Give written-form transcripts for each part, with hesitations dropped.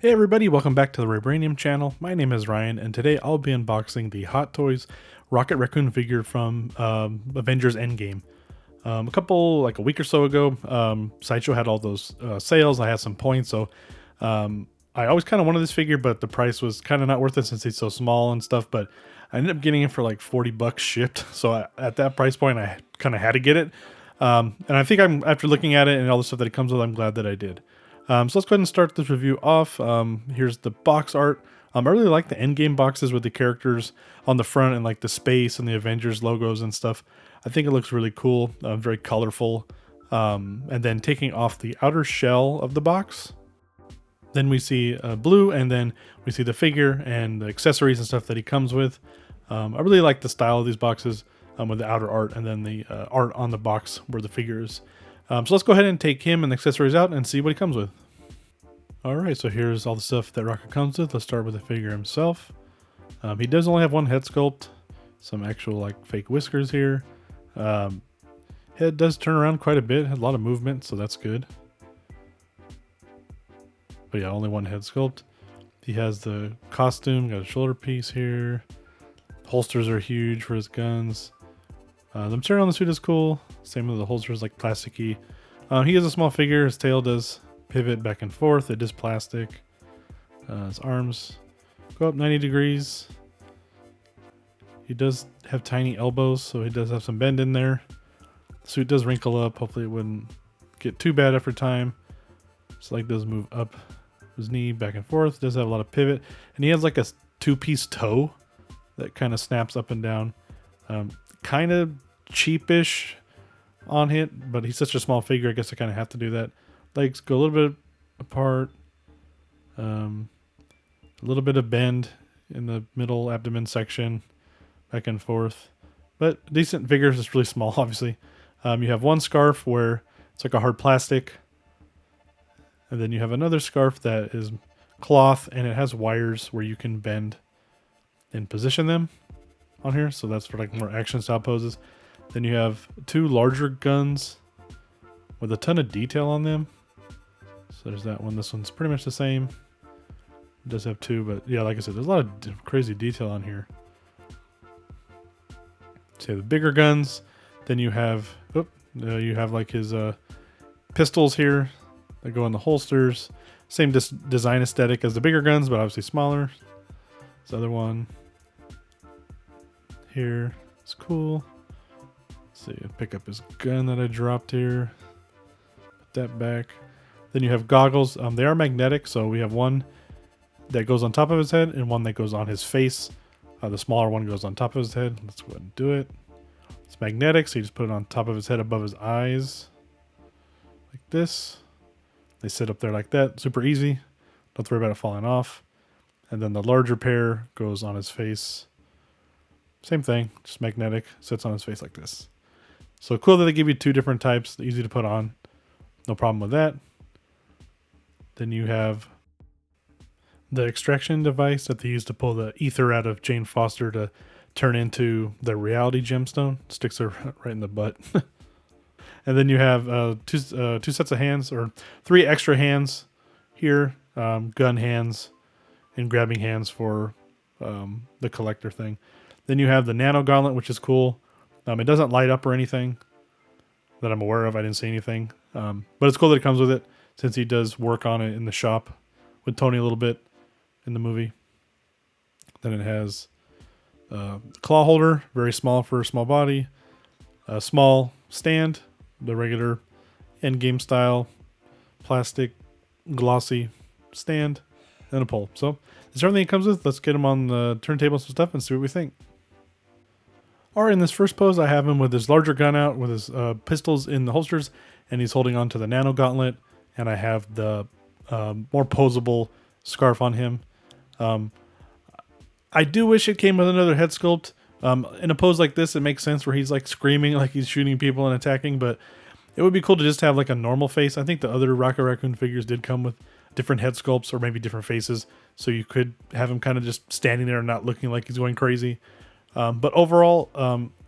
Hey everybody, welcome back to the Vibranium channel. My name is Ryan, and today I'll be unboxing the Hot Toys Rocket Raccoon figure from Avengers Endgame. A week or so ago, Sideshow had all those sales. I had some points, so I always kind of wanted this figure, but the price was kind of not worth it since he's so small and stuff. But I ended up getting it for like 40 bucks shipped. So at that price point, I kind of had to get it. And I think after looking at it and all the stuff that it comes with, I'm glad that I did. So let's go ahead and start this review off. Here's the box art. I really like the Endgame boxes with the characters on the front and like the space and the Avengers logos and stuff. I think it looks really cool, very colorful. And then taking off the outer shell of the box, then we see blue, and then we see the figure and the accessories and stuff that he comes with. I really like the style of these boxes with the outer art and then the art on the box where the figure is. So let's go ahead and take him and the accessories out and see what he comes with. Alright, so here's all the stuff that Rocket comes with. Let's start with the figure himself. He does only have one head sculpt, some actual like fake whiskers here. Head does turn around quite a bit, has a lot of movement, so that's good. But yeah, only one head sculpt. He has the costume, got a shoulder piece here. Holsters are huge for his guns. The material on the suit is cool. Same with the holsters, like plasticky. He is a small figure. His tail does pivot back and forth. It is plastic. His arms go up 90 degrees. He does have tiny elbows, so he does have some bend in there. The suit does wrinkle up. Hopefully it wouldn't get too bad after time. His leg does move up his knee back and forth. Does have a lot of pivot. And he has like a two-piece toe that kind of snaps up and down. Kind of cheapish on hit, but he's such a small figure, I guess I kind of have to do that. Legs go a little bit apart. A little bit of bend in the middle abdomen section, back and forth. But decent figure, it's really small, obviously. You have one scarf where it's like a hard plastic. And then you have another scarf that is cloth, and it has wires where you can bend and position them on here. So that's for like more action style poses. Then you have two larger guns with a ton of detail on them. So there's that one. This one's pretty much the same. It does have two, but yeah, like I said, there's a lot of crazy detail on here. So the bigger guns. Then you have like his pistols here that go in the holsters. Same design aesthetic as the bigger guns, but obviously smaller. This other one here is cool. Let's see, pick up his gun that I dropped here. Put that back. Then you have goggles. They are magnetic, so we have one that goes on top of his head and one that goes on his face. The smaller one goes on top of his head. Let's go ahead and do it. It's magnetic, so you just put it on top of his head above his eyes. Like this. They sit up there like that. Super easy. Don't have to worry about it falling off. And then the larger pair goes on his face. Same thing, just magnetic. Sits on his face like this. So cool that they give you two different types. Easy to put on. No problem with that. Then you have the extraction device that they use to pull the ether out of Jane Foster to turn into the reality gemstone. Sticks her right in the butt. And then you have two sets of hands, or three extra hands here. Gun hands and grabbing hands for the collector thing. Then you have the nano gauntlet, which is cool. It doesn't light up or anything that I'm aware of. I didn't see anything. But it's cool that it comes with it, since he does work on it in the shop with Tony a little bit in the movie. Then it has a claw holder, very small for a small body. A small stand, the regular Endgame style plastic glossy stand, and a pole. So that's everything it comes with. Let's get him on the turntable and some stuff and see what we think. Alright, in this first pose, I have him with his larger gun out, with his pistols in the holsters, and he's holding on to the nano gauntlet, and I have the more posable scarf on him. I do wish it came with another head sculpt. In a pose like this, it makes sense where he's like screaming like he's shooting people and attacking, but it would be cool to just have like a normal face. I think the other Rocket Raccoon figures did come with different head sculpts or maybe different faces, so you could have him kind of just standing there and not looking like he's going crazy. But overall,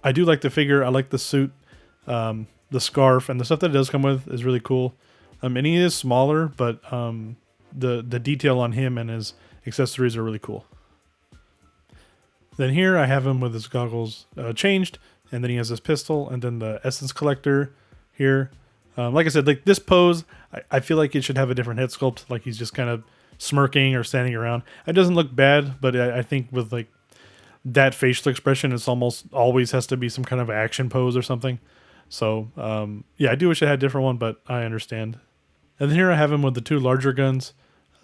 I do like the figure. I like the suit, the scarf, and the stuff that it does come with is really cool. And he is smaller, but the detail on him and his accessories are really cool. Then here I have him with his goggles changed, and then he has his pistol, and then the essence collector here. Like I said, like this pose, I feel like it should have a different head sculpt. Like he's just kind of smirking or standing around. It doesn't look bad, but I think with like that facial expression, it's almost always has to be some kind of action pose or something. So yeah, I do wish I had a different one, but I understand. And then here I have him with the 2 larger guns.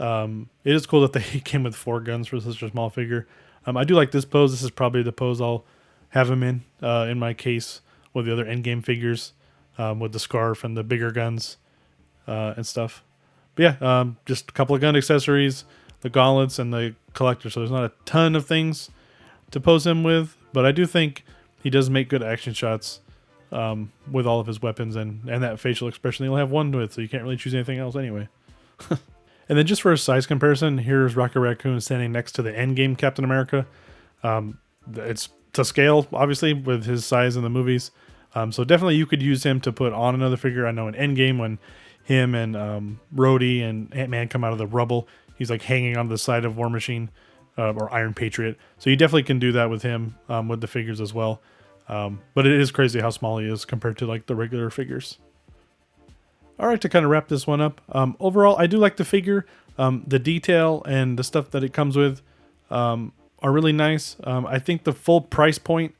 It is cool that they came with 4 guns for such a small figure. I do like this pose. This is probably the pose I'll have him in my case with the other Endgame figures, with the scarf and the bigger guns and stuff. But yeah, just a couple of gun accessories, the gauntlets, and the collector. So there's not a ton of things to pose him with, but I do think he does make good action shots with all of his weapons and that facial expression he'll have one with, so you can't really choose anything else anyway. And then just for a size comparison, here's Rocket Raccoon standing next to the Endgame Captain America. It's to scale, obviously, with his size in the movies. So definitely you could use him to put on another figure. I know in Endgame when him and Rhodey and Ant-Man come out of the rubble, he's like hanging on the side of War Machine or Iron Patriot. So you definitely can do that with him with the figures as well. But it is crazy how small he is compared to like the regular figures. All right, to kind of wrap this one up, overall, I do like the figure. The detail and the stuff that it comes with are really nice. I think the full price point,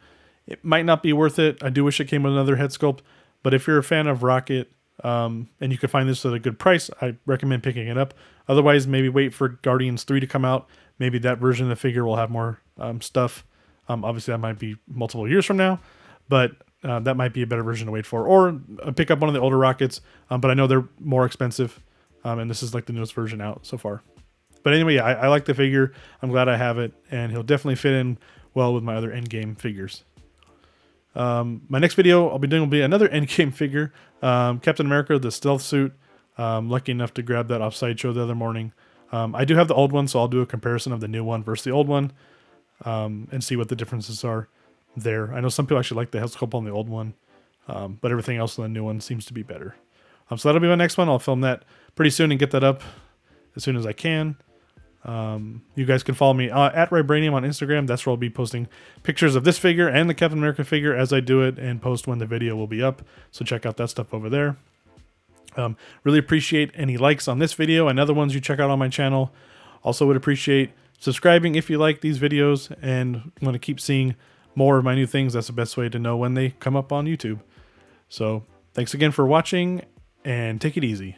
it might not be worth it. I do wish it came with another head sculpt. But if you're a fan of Rocket and you can find this at a good price, I recommend picking it up. Otherwise, maybe wait for Guardians 3 to come out. Maybe that version of the figure will have more stuff. Obviously, that might be multiple years from now. But that might be a better version to wait for, or pick up one of the older Rockets, but I know they're more expensive, and this is like the newest version out so far. But anyway, yeah, I like the figure. I'm glad I have it, and he'll definitely fit in well with my other Endgame figures. My next video I'll be doing will be another Endgame figure, Captain America, the stealth suit. Lucky enough to grab that off Sideshow the other morning. I do have the old one, so I'll do a comparison of the new one versus the old one, and see what the differences are there. I know some people actually like the head sculpt on the old one, but everything else on the new one seems to be better. So that'll be my next one. I'll film that pretty soon and get that up as soon as I can. You guys can follow me at Vibranium on Instagram. That's where I'll be posting pictures of this figure and the Captain America figure as I do it, and post when the video will be up. So check out that stuff over there. Really appreciate any likes on this video and other ones you check out on my channel. Also would appreciate subscribing if you like these videos and want to keep seeing more of my new things. That's the best way to know when they come up on YouTube. So thanks again for watching, and take it easy.